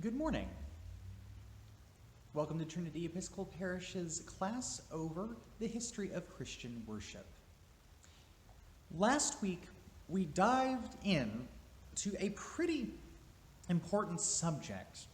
Good morning. Welcome to Trinity Episcopal Parish's class over the history of Christian worship. Last week, we dived in to a pretty important subject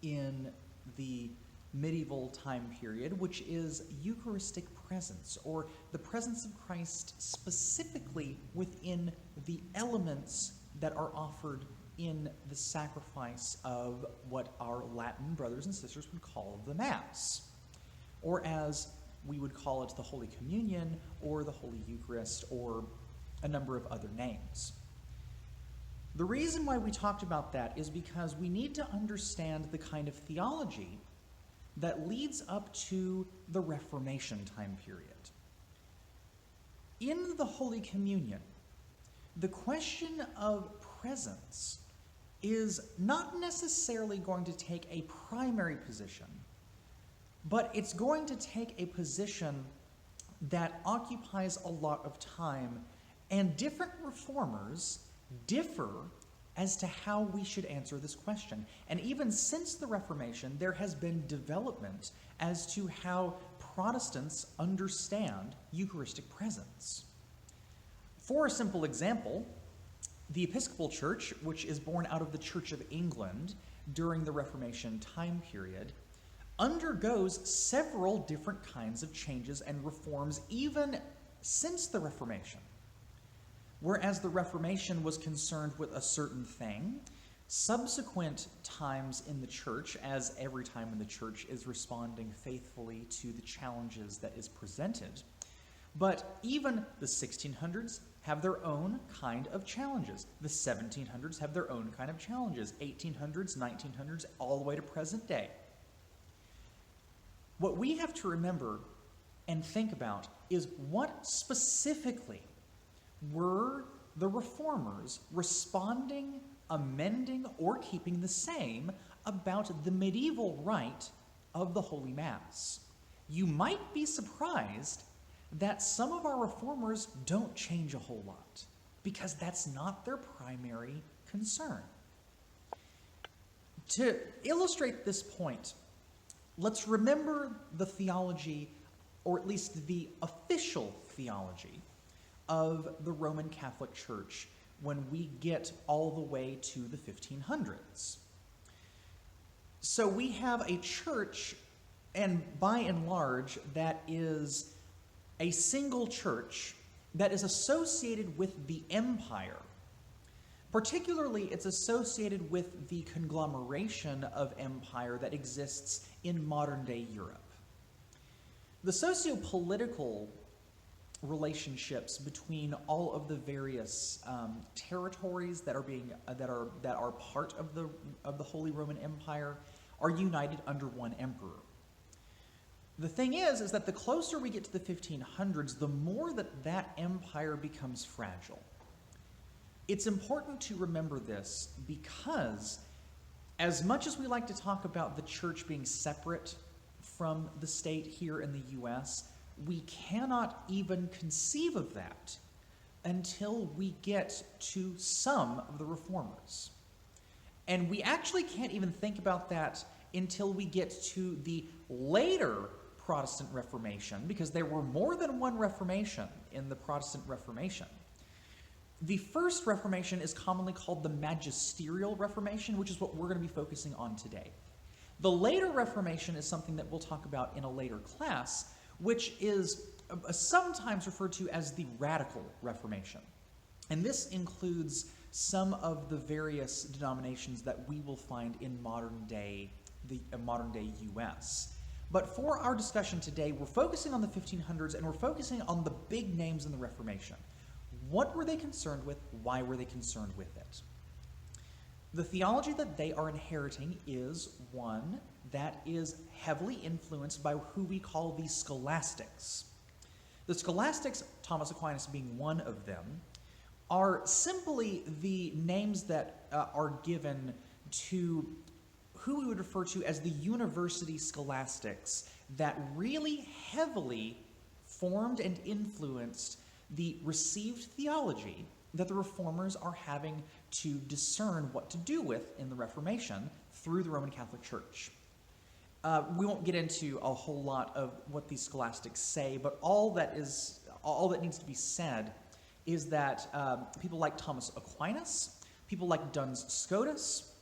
in the medieval time period, which is Eucharistic presence, or the presence of Christ specifically within the elements that are offered in the sacrifice of what our Latin brothers and sisters would call the Mass, or as we would call it, the Holy Communion, or the Holy Eucharist, or a number of other names. The reason why we talked about that is because we need to understand the kind of theology that leads up to the Reformation time period. In the Holy Communion, the question of presence is not necessarily going to take a primary position, but it's going to take a position that occupies a lot of time, and different reformers differ as to how we should answer this question. And even since the Reformation, there has been development as to how Protestants understand Eucharistic presence. For a simple example, the Episcopal Church, which is born out of the Church of England during the Reformation time period, undergoes several different kinds of changes and reforms even since the Reformation. Whereas the Reformation was concerned with a certain thing, subsequent times in the Church, as every time in the Church is responding faithfully to the challenges that is presented, but even the 1600s have their own kind of challenges. The 1700s have their own kind of challenges. 1800s, 1900s, all the way to present day. What we have to remember and think about is what specifically were the reformers responding, amending, or keeping the same about the medieval rite of the Holy Mass. You might be surprised that some of our reformers don't change a whole lot, because that's not their primary concern. To illustrate this point, let's remember the theology, or at least the official theology, of the Roman Catholic Church when we get all the way to the 1500s. So we have a church, and by and large, that is a single church that is associated with the empire. Particularly, it's associated with the conglomeration of empire that exists in modern-day Europe. The socio-political relationships between all of the various territories that are part of the Holy Roman Empire are united under one emperor. The thing is that the closer we get to the 1500s, the more that empire becomes fragile. It's important to remember this because as much as we like to talk about the church being separate from the state here in the U.S., we cannot even conceive of that until we get to some of the reformers. And we actually can't even think about that until we get to the later Protestant Reformation, because there were more than one Reformation in the Protestant Reformation. The first Reformation is commonly called the Magisterial Reformation, which is what we're going to be focusing on today. The later Reformation is something that we'll talk about in a later class, which is sometimes referred to as the Radical Reformation. And this includes some of the various denominations that we will find in modern-day U.S. But for our discussion today, we're focusing on the 1500s, and we're focusing on the big names in the Reformation. What were they concerned with? Why were they concerned with it? The theology that they are inheriting is one that is heavily influenced by who we call the scholastics. The scholastics, Thomas Aquinas being one of them, are simply the names that are given to who we would refer to as the university scholastics that really heavily formed and influenced the received theology that the reformers are having to discern what to do with in the Reformation through the Roman Catholic Church. We won't get into a whole lot of what these scholastics say, but all that needs to be said is that people like Thomas Aquinas, people like Duns Scotus,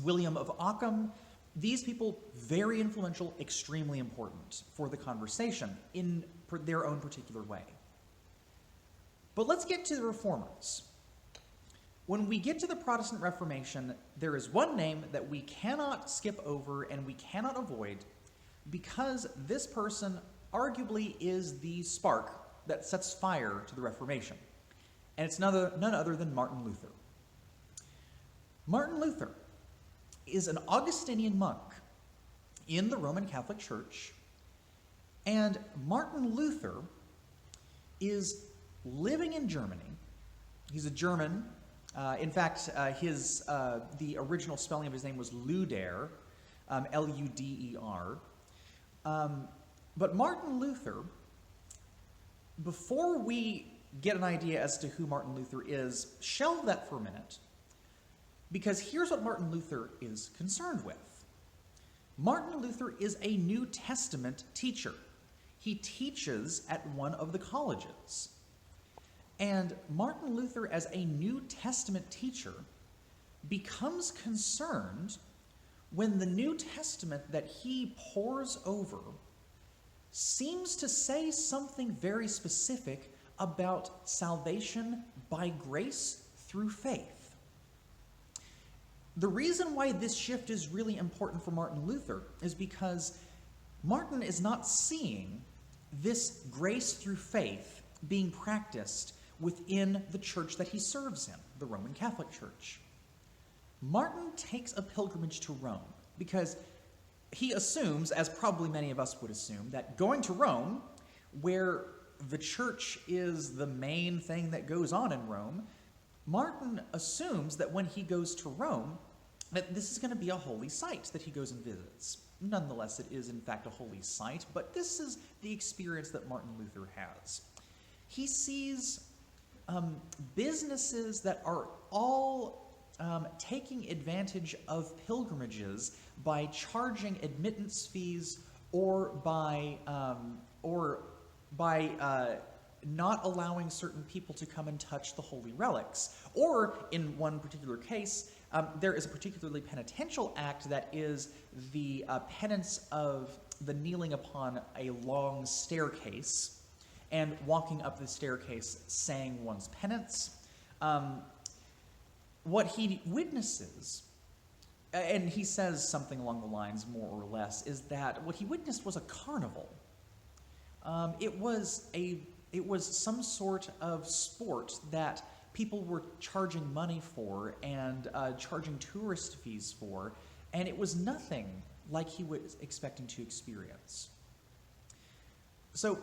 William of Ockham, these people, very influential, extremely important for the conversation in their own particular way. But let's get to the Reformers. When we get to the Protestant Reformation, there is one name that we cannot skip over and we cannot avoid, because this person arguably is the spark that sets fire to the Reformation. And it's none other than Martin Luther. Martin Luther is an Augustinian monk in the Roman Catholic Church, and Martin Luther is living in Germany. He's a German. In fact, the original spelling of his name was Luder, L-U-D-E-R. But Martin Luther, before we get an idea as to who Martin Luther is, shelve that for a minute, because here's what Martin Luther is concerned with. Martin Luther is a New Testament teacher. He teaches at one of the colleges. And Martin Luther, as a New Testament teacher, becomes concerned when the New Testament that he pores over seems to say something very specific about salvation by grace through faith. The reason why this shift is really important for Martin Luther is because Martin is not seeing this grace through faith being practiced within the church that he serves in, the Roman Catholic Church. Martin takes a pilgrimage to Rome because he assumes, as probably many of us would assume, that going to Rome, where the church is the main thing that goes on in Rome, Martin assumes that when he goes to Rome, that this is going to be a holy site that he goes and visits. Nonetheless, it is in fact a holy site, but this is the experience that Martin Luther has. He sees businesses that are all taking advantage of pilgrimages by charging admittance fees or by not allowing certain people to come and touch the holy relics. Or, in one particular case, there is a particularly penitential act that is the penance of the kneeling upon a long staircase and walking up the staircase saying one's penance. What he witnesses, and he says something along the lines more or less, is that what he witnessed was a carnival. It was some sort of sport that people were charging money for and charging tourist fees for, and it was nothing like he was expecting to experience. So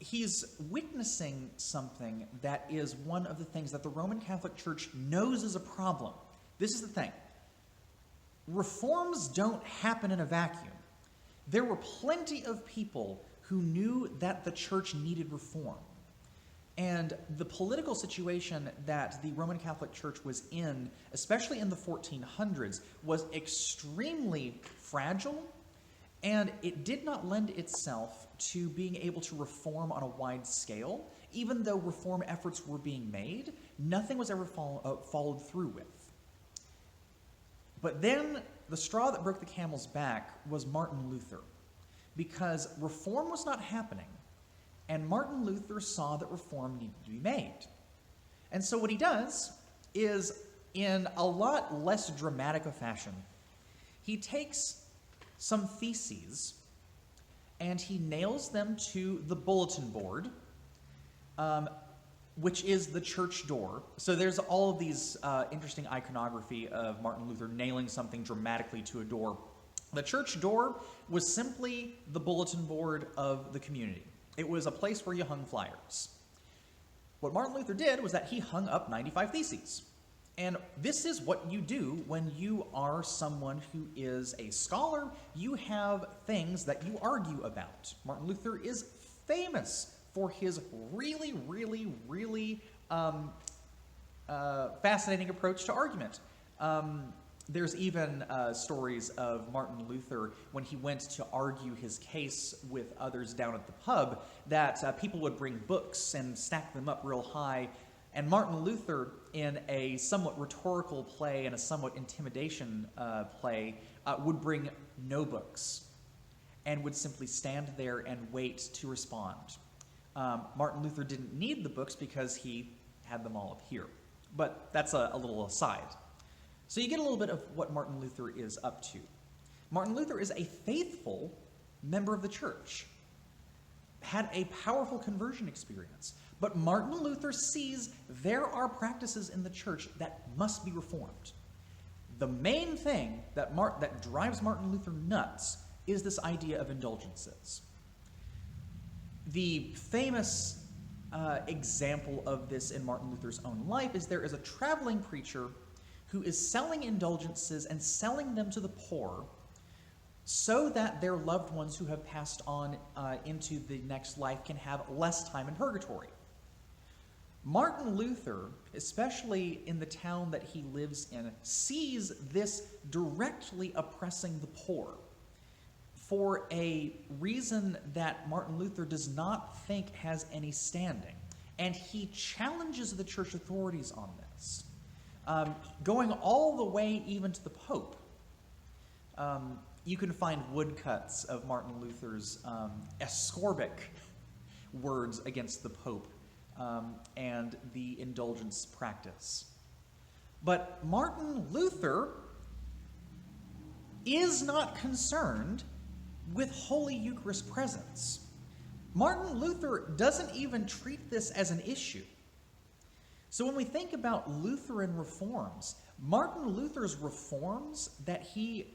he's witnessing something that is one of the things that the Roman Catholic Church knows is a problem. This is the thing. Reforms don't happen in a vacuum. There were plenty of people who knew that the church needed reform. And the political situation that the Roman Catholic Church was in, especially in the 1400s, was extremely fragile, and it did not lend itself to being able to reform on a wide scale. Even though reform efforts were being made, nothing was ever followed through with. But then the straw that broke the camel's back was Martin Luther, because reform was not happening, and Martin Luther saw that reform needed to be made. And so what he does is, in a lot less dramatic a fashion, he takes some theses and he nails them to the bulletin board, which is the church door. So there's all of these interesting iconography of Martin Luther nailing something dramatically to a door. The church door was simply the bulletin board of the community. It was a place where you hung flyers. What Martin Luther did was that he hung up 95 Theses. And this is what you do when you are someone who is a scholar. You have things that you argue about. Martin Luther is famous for his really, really, really fascinating approach to argument. There's even stories of Martin Luther when he went to argue his case with others down at the pub, that people would bring books and stack them up real high, and Martin Luther, in a somewhat rhetorical play and a somewhat intimidation play, would bring no books and would simply stand there and wait to respond. Martin Luther didn't need the books because he had them all up here. But that's a little aside. So you get a little bit of what Martin Luther is up to. Martin Luther is a faithful member of the church, had a powerful conversion experience. But Martin Luther sees there are practices in the church that must be reformed. The main thing that drives Martin Luther nuts is this idea of indulgences. The famous example of this in Martin Luther's own life is there is a traveling preacher who is selling indulgences and selling them to the poor so that their loved ones who have passed on into the next life can have less time in purgatory. Martin Luther, especially in the town that he lives in, sees this directly oppressing the poor for a reason that Martin Luther does not think has any standing. And he challenges the church authorities on this, going all the way even to the Pope. You can find woodcuts of Martin Luther's ascorbic words against the Pope and the indulgence practice. But Martin Luther is not concerned with Holy Eucharist presence. Martin Luther doesn't even treat this as an issue. So when we think about Lutheran reforms, Martin Luther's reforms that he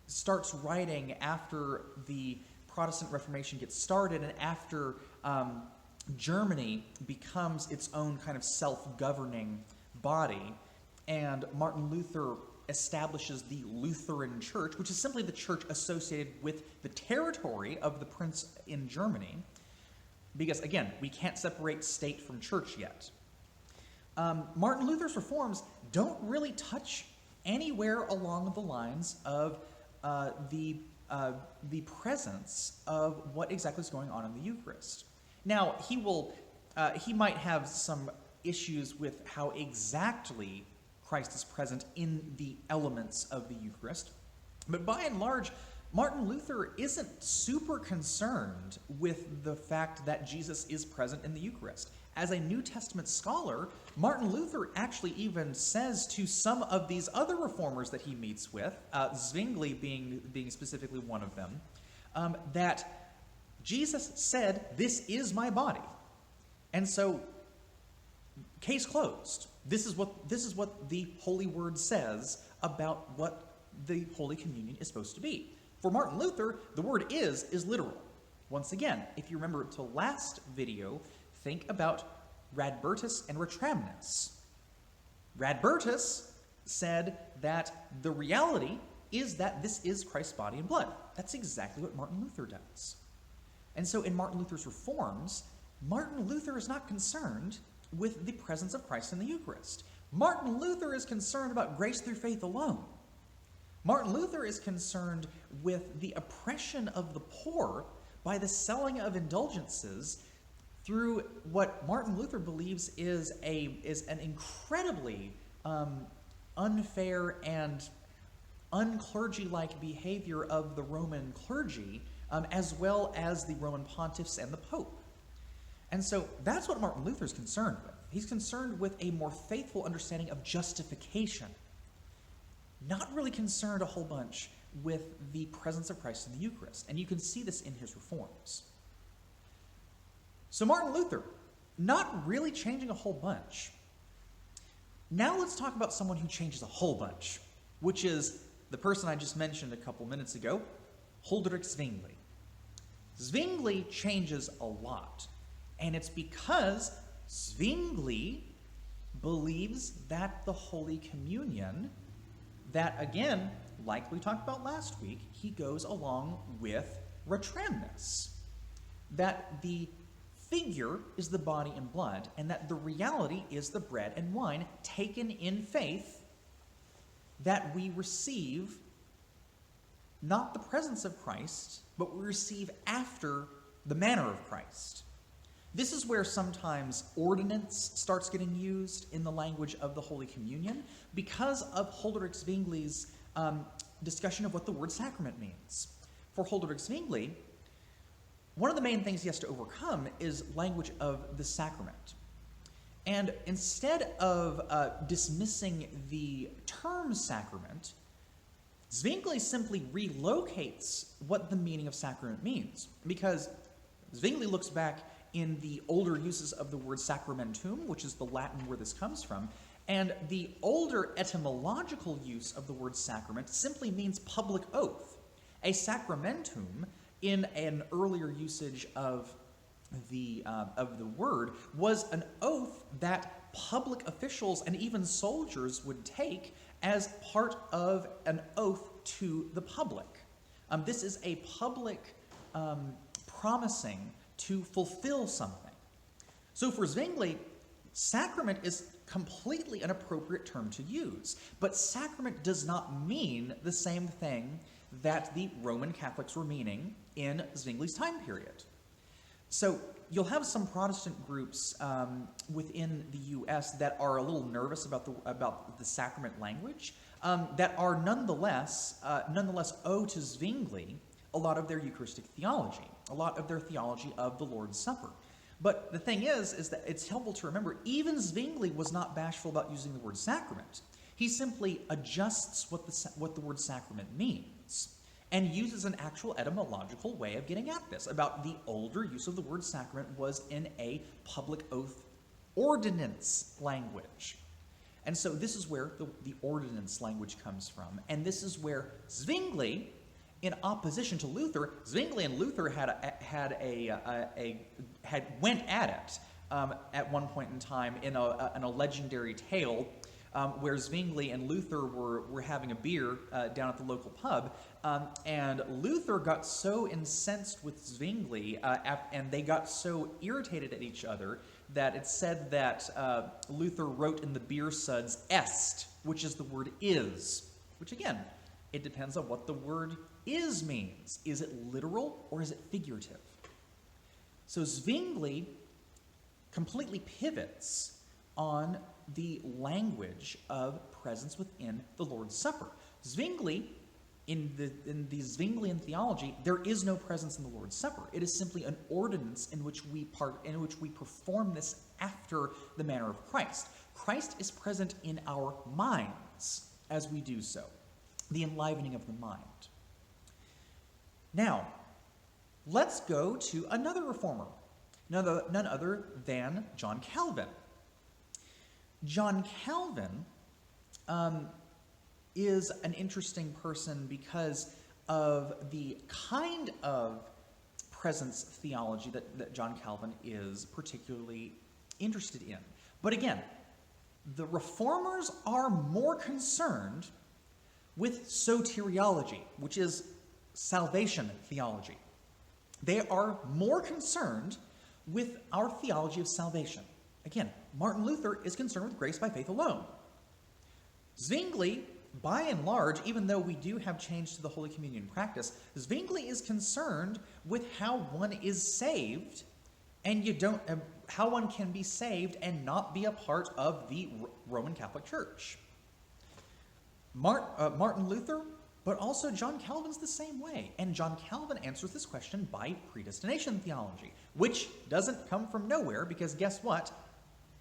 starts writing after the Protestant Reformation gets started and after Germany becomes its own kind of self-governing body, and Martin Luther establishes the Lutheran Church, which is simply the church associated with the territory of the prince in Germany, because, again, we can't separate state from church yet. Martin Luther's reforms don't really touch anywhere along the lines of the presence of what exactly is going on in the Eucharist. Now, he might have some issues with how exactly Christ is present in the elements of the Eucharist, but by and large, Martin Luther isn't super concerned with the fact that Jesus is present in the Eucharist. As a New Testament scholar, Martin Luther actually even says to some of these other reformers that he meets with, Zwingli being specifically one of them, that Jesus said, "This is my body." And so, case closed. This is what the Holy Word says about what the Holy Communion is supposed to be. For Martin Luther, the word is literal. Once again, if you remember to last video, think about Radbertus and Retramnus. Radbertus said that the reality is that this is Christ's body and blood. That's exactly what Martin Luther does. And so in Martin Luther's reforms, Martin Luther is not concerned with the presence of Christ in the Eucharist. Martin Luther is concerned about grace through faith alone. Martin Luther is concerned with the oppression of the poor by the selling of indulgences through what Martin Luther believes is an incredibly unfair and unclergy-like behavior of the Roman clergy, as well as the Roman pontiffs and the Pope. And so that's what Martin Luther is concerned with. He's concerned with a more faithful understanding of justification, not really concerned a whole bunch with the presence of Christ in the Eucharist. And you can see this in his reforms. So Martin Luther, not really changing a whole bunch. Now let's talk about someone who changes a whole bunch, which is the person I just mentioned a couple minutes ago, Huldrych Zwingli. Zwingli changes a lot. And it's because Zwingli believes that the Holy Communion, that again, like we talked about last week, he goes along with Retramnus. That the figure is the body and blood, and that the reality is the bread and wine taken in faith that we receive not the presence of Christ, but we receive after the manner of Christ. This is where sometimes ordinance starts getting used in the language of the Holy Communion because of Huldrych Zwingli's discussion of what the word sacrament means. For Huldrych Zwingli, one of the main things he has to overcome is language of the sacrament. And instead of dismissing the term sacrament, Zwingli simply relocates what the meaning of sacrament means, because Zwingli looks back in the older uses of the word sacramentum, which is the Latin where this comes from, and the older etymological use of the word sacrament simply means public oath. A sacramentum, in an earlier usage of the word, was an oath that public officials and even soldiers would take as part of an oath to the public. This is a public promising to fulfill something. So for Zwingli, sacrament is completely an appropriate term to use, but sacrament does not mean the same thing that the Roman Catholics were meaning in Zwingli's time period. So you'll have some Protestant groups within the U.S. that are a little nervous about the sacrament language, that are nonetheless owe to Zwingli a lot of their Eucharistic theology, a lot of their theology of the Lord's Supper. But the thing is that it's helpful to remember, even Zwingli was not bashful about using the word sacrament. He simply adjusts what the word sacrament means and uses an actual etymological way of getting at this. About the older use of the word sacrament was in a public oath ordinance language. And so this is where the ordinance language comes from. And this is where Zwingli, in opposition to Luther, Zwingli and Luther went at it at one point in time in a legendary tale where Zwingli and Luther were having a beer down at the local pub, and Luther got so incensed with Zwingli and they got so irritated at each other that it's said that Luther wrote in the beer suds "est," which is the word "is," which again, it depends on what the word "is" means. Is it literal or is it figurative? So Zwingli completely pivots on the language of presence within the Lord's Supper. Zwingli, in the Zwinglian theology, there is no presence in the Lord's Supper. It is simply an ordinance in which we perform this after the manner of Christ. Christ is present in our minds as we do so, the enlivening of the mind. Now, let's go to another reformer, none other than John Calvin. John Calvin is an interesting person because of the kind of presence theology that John Calvin is particularly interested in. But again, the reformers are more concerned with soteriology, which is salvation theology. They are more concerned with our theology of salvation. Again, Martin Luther is concerned with grace by faith alone. Zwingli, by and large, even though we do have change to the Holy Communion practice, Zwingli is concerned with how one is saved, and how one can be saved and not be a part of the Roman Catholic Church. Martin Luther, but also John Calvin's the same way. And John Calvin answers this question by predestination theology, which doesn't come from nowhere, because guess what?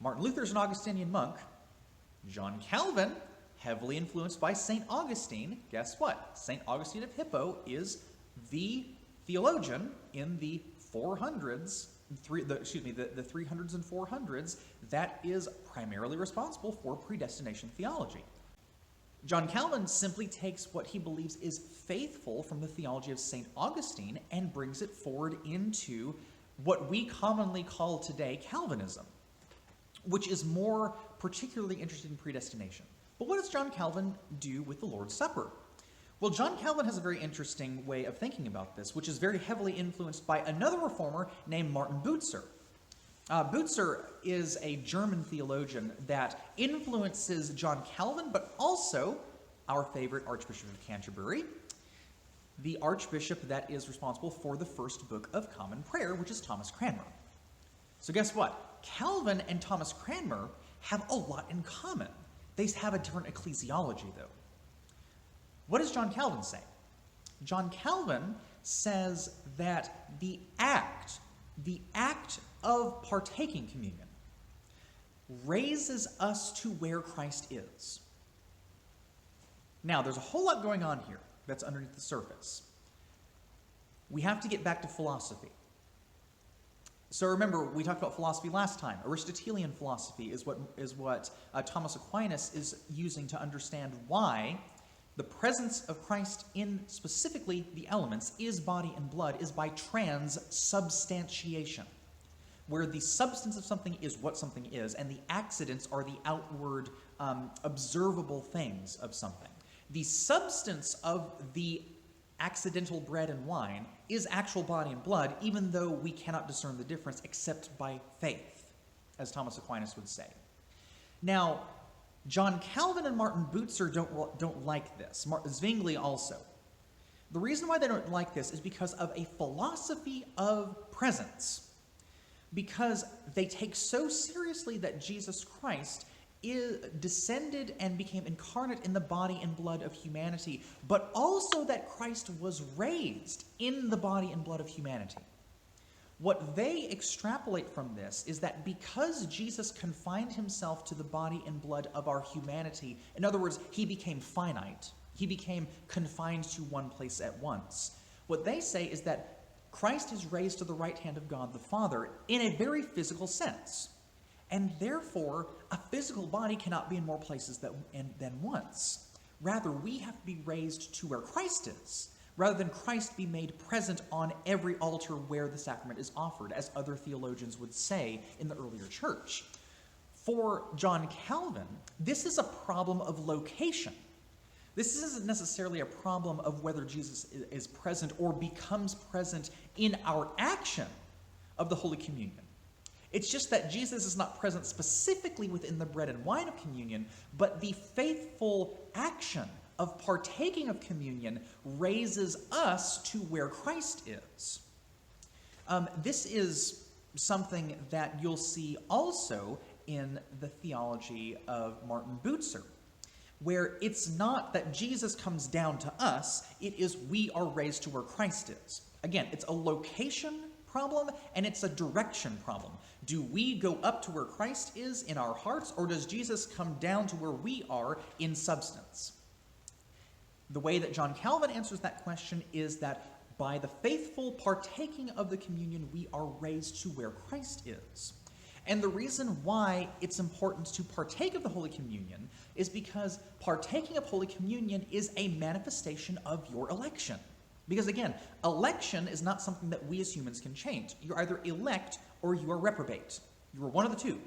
Martin Luther's an Augustinian monk. John Calvin, heavily influenced by St. Augustine, guess what? St. Augustine of Hippo is the theologian in the 400s, the 300s and 400s that is primarily responsible for predestination theology. John Calvin simply takes what he believes is faithful from the theology of St. Augustine and brings it forward into what we commonly call today Calvinism, which is more particularly interested in predestination. But what does John Calvin do with the Lord's Supper? Well, John Calvin has a very interesting way of thinking about this, which is very heavily influenced by another reformer named Martin Bucer. Bucer is a German theologian that influences John Calvin, but also our favorite Archbishop of Canterbury, the Archbishop that is responsible for the first Book of Common Prayer, which is Thomas Cranmer. So guess what? Calvin and Thomas Cranmer have a lot in common. They have a different ecclesiology, though. What does John Calvin say? John Calvin says that the act of partaking communion raises us to where Christ is. Now, there's a whole lot going on here that's underneath the surface. We have to get back to philosophy. So remember, we talked about philosophy last time. Aristotelian philosophy is what Thomas Aquinas is using to understand why the presence of Christ in specifically the elements is body and blood is by transubstantiation, where the substance of something is what something is, and the accidents are the outward observable things of something. The substance of the accidental bread and wine is actual body and blood, even though we cannot discern the difference except by faith, as Thomas Aquinas would say. Now, John Calvin and Martin Bucer don't like this. Zwingli also. The reason why they don't like this is because of a philosophy of presence. Because they take so seriously that Jesus Christ descended and became incarnate in the body and blood of humanity, but also that Christ was raised in the body and blood of humanity. What they extrapolate from this is that because Jesus confined himself to the body and blood of our humanity, in other words, he became finite, he became confined to one place at once. What they say is that Christ is raised to the right hand of God the Father in a very physical sense. And therefore, a physical body cannot be in more places than once. Rather, we have to be raised to where Christ is, rather than Christ be made present on every altar where the sacrament is offered, as other theologians would say in the earlier church. For John Calvin, this is a problem of location. This isn't necessarily a problem of whether Jesus is present or becomes present in our action of the Holy Communion. It's just that Jesus is not present specifically within the bread and wine of communion, but the faithful action of partaking of communion raises us to where Christ is. This is something that you'll see also in the theology of Martin Bucer, where it's not that Jesus comes down to us, it is we are raised to where Christ is. Again, it's a location problem and it's a direction problem. Do we go up to where Christ is in our hearts, or does Jesus come down to where we are in substance? The way that John Calvin answers that question is that by the faithful partaking of the communion, we are raised to where Christ is. And the reason why it's important to partake of the Holy Communion is because partaking of Holy Communion is a manifestation of your election. Because again, election is not something that we as humans can change. You're either elect or you are reprobate. You are one of the two.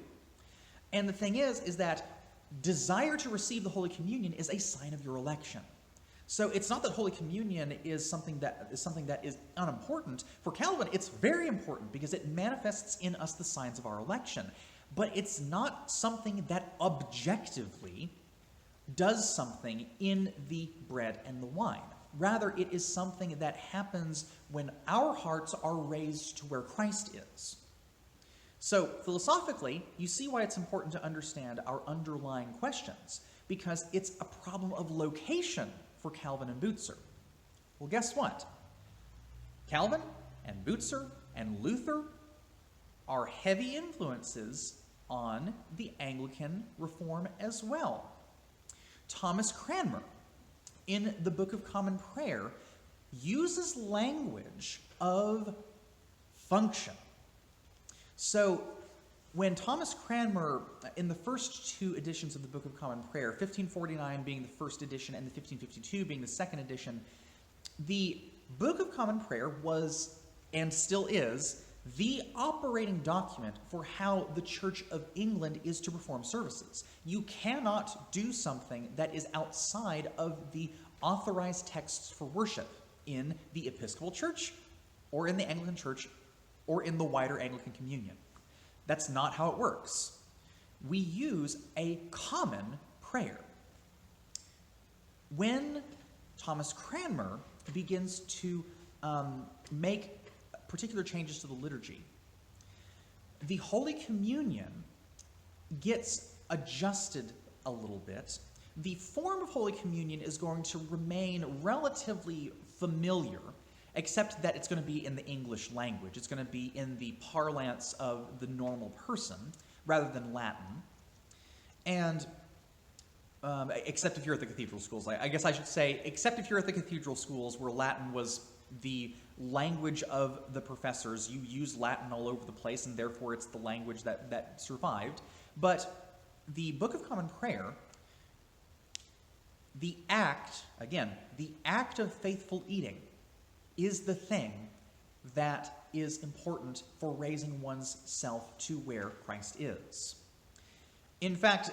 And the thing is that desire to receive the Holy Communion is a sign of your election. So it's not that Holy Communion is something that is unimportant. For Calvin, it's very important because it manifests in us the signs of our election. But it's not something that objectively does something in the bread and the wine. Rather, it is something that happens when our hearts are raised to where Christ is. So, philosophically, you see why it's important to understand our underlying questions, because it's a problem of location for Calvin and Bucer. Well, guess what? Calvin and Bucer and Luther are heavy influences on the Anglican Reform as well. Thomas Cranmer, in the Book of Common Prayer, uses language of function. So when Thomas Cranmer, in the first two editions of the Book of Common Prayer, 1549 being the first edition and the 1552 being the second edition, the Book of Common Prayer was, and still is, the operating document for how the Church of England is to perform services. You cannot do something that is outside of the authorized texts for worship in the Episcopal Church or in the Anglican Church or in the wider Anglican Communion. That's not how it works. We use a common prayer. when Thomas Cranmer begins to make particular changes to the liturgy, the Holy Communion gets adjusted a little bit. The form of Holy Communion is going to remain relatively familiar, except that it's going to be in the English language. It's going to be in the parlance of the normal person rather than Latin. And except if you're at the cathedral schools. I guess I should say, except if you're at the cathedral schools where Latin was the language of the professors. You use Latin all over the place, and therefore it's the language that survived. But the Book of Common Prayer, the act of faithful eating is the thing that is important for raising one's self to where Christ is. In fact,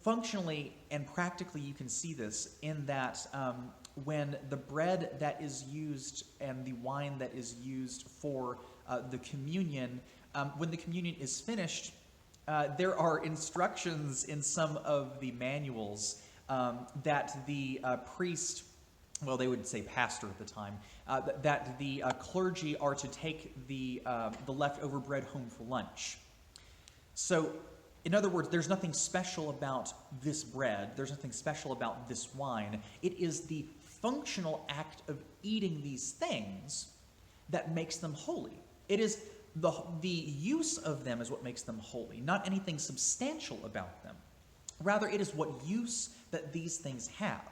functionally and practically you can see this in that when the bread that is used and the wine that is used for the communion, when the communion is finished, there are instructions in some of the manuals that the priest, well, they would say pastor at the time, that the clergy are to take the leftover bread home for lunch. So, in other words, there's nothing special about this bread. There's nothing special about this wine. It is the functional act of eating these things that makes them holy. It is the use of them is what makes them holy, not anything substantial about them. Rather, it is what use that these things have.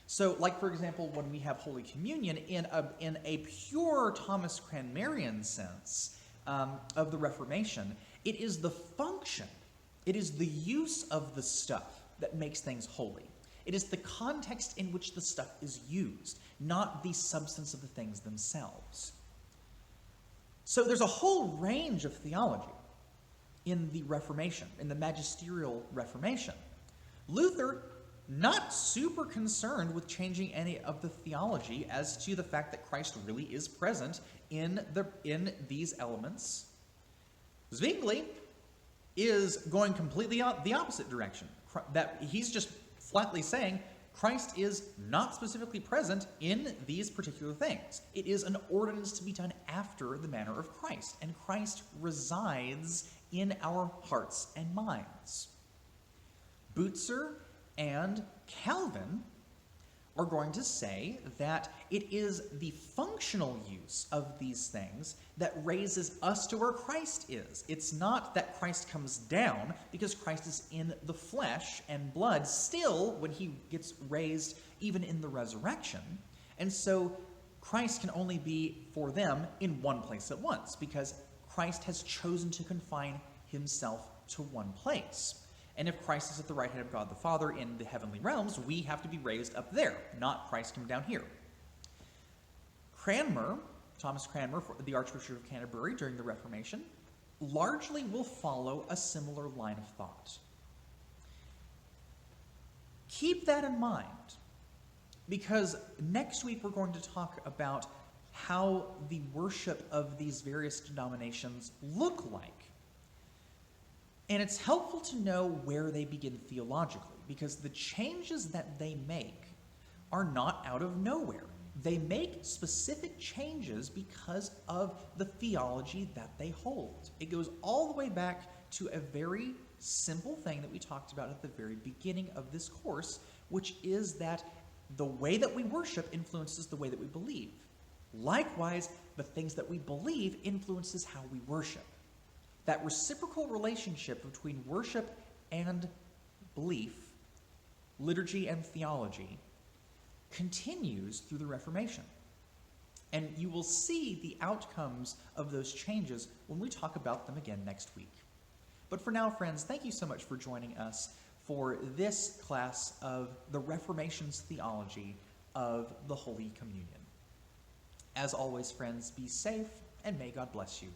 So, like, for example, when we have Holy Communion, in a pure Thomas Cranmerian sense of the Reformation, it is the function, it is the use of the stuff that makes things holy. It is the context in which the stuff is used, not the substance of the things themselves. So there's a whole range of theology in the Reformation, in the magisterial Reformation. Luther, not super concerned with changing any of the theology as to the fact that Christ really is present in these elements. Zwingli is going completely the opposite direction. That he's just flatly saying Christ is not specifically present in these particular things. It is an ordinance to be done after the manner of Christ, and Christ resides in our hearts and minds. Butzer and Calvin are going to say that it is the functional use of these things that raises us to where Christ is. It's not that Christ comes down, because Christ is in the flesh and blood still when he gets raised, even in the resurrection. And so Christ can only be for them in one place at once, because Christ has chosen to confine himself to one place. And if Christ is at the right hand of God the Father in the heavenly realms, we have to be raised up there, not Christ come down here. Cranmer, Thomas Cranmer, the Archbishop of Canterbury during the Reformation, largely will follow a similar line of thought. Keep that in mind, because next week we're going to talk about how the worship of these various denominations look like. And it's helpful to know where they begin theologically, because the changes that they make are not out of nowhere. They make specific changes because of the theology that they hold. It goes all the way back to a very simple thing that we talked about at the very beginning of this course, which is that the way that we worship influences the way that we believe. Likewise, the things that we believe influences how we worship. That reciprocal relationship between worship and belief, liturgy and theology, continues through the Reformation. And you will see the outcomes of those changes when we talk about them again next week. But for now, friends, thank you so much for joining us for this class of the Reformation's theology of the Holy Communion. As always, friends, be safe, and may God bless you.